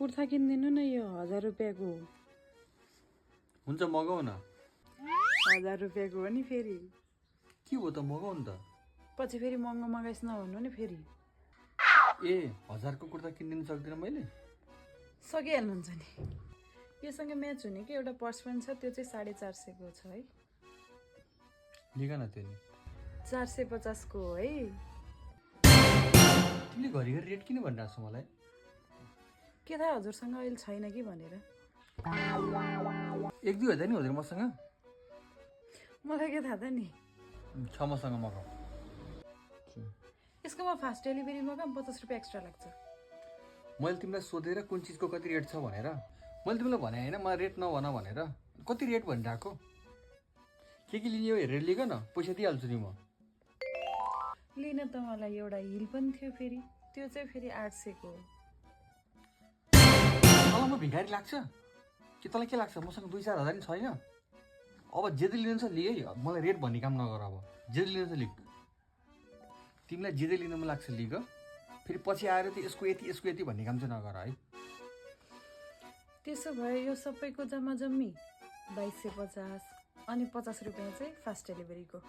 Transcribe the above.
कुर्ता किनिदिनु न यो 1000 रुपियाँको। हुन्छ मगाऊ न। 1000 रुपियाँको हो नि फेरि। के हो त मगाऊ नि त। पछि फेरि महँगो मगाइस् नभन्नु नि फेरि। ए 1000 को कुर्ता किनिदिनु सक्दिनँ मैले? सकिहाल्नुहुन्छ नि। योसँग म्याच हुने कि एउटा पर्स पनि छ, त्यो चाहिँ 450 को छ है। लिग न त्यो नि। 450 को हो है। तिमीले घरिघरि रेट किन भनिरहेको छौ मलाई? के थाहा हजुरसँग अहिले छैन कि भनेर। 1-2 हजार नि हुँदैन मसँग? मलाई के थाहा त नि। छ मसँग मगाऊ। यसको म फास्ट डेलिभरी मगाम, 50 रुपियाँ एक्स्ट्रा लाग्छ। मैले तिमीलाई सोधेर कुन चिजको कति रेट छ भनेर। मैले तिमीलाई भने होइन मलाई रेट नभन भनेर। कति रेट भनिरहेको? के लिने हो हेरेर लिग न, पैसा दिइहाल्छु नि म। लिन त मलाई एउटा हिल पनि थियो फेरि, त्यो चाहिँ फेरि 800 को हो। तँलाई म भिखारी लाग्छ कि? तँलाई के लाग्छ मसँग 2-4 हजार नि छैन? अब जे लिनु छ लिए है, मलाई रेट भन्ने काम नगर। अब जे लिनु छ लिग। तिमीलाई जे लिनु मन लाग्छ लिग, फेरि पछि आएर त यसको यति भन्ने काम चाहिँ नगर है। त्यसो भए यो सबैको जम्मा जम्मी 2250 अनि 50 रुपियाँ चाहिँ फास्ट डेलिभरीको।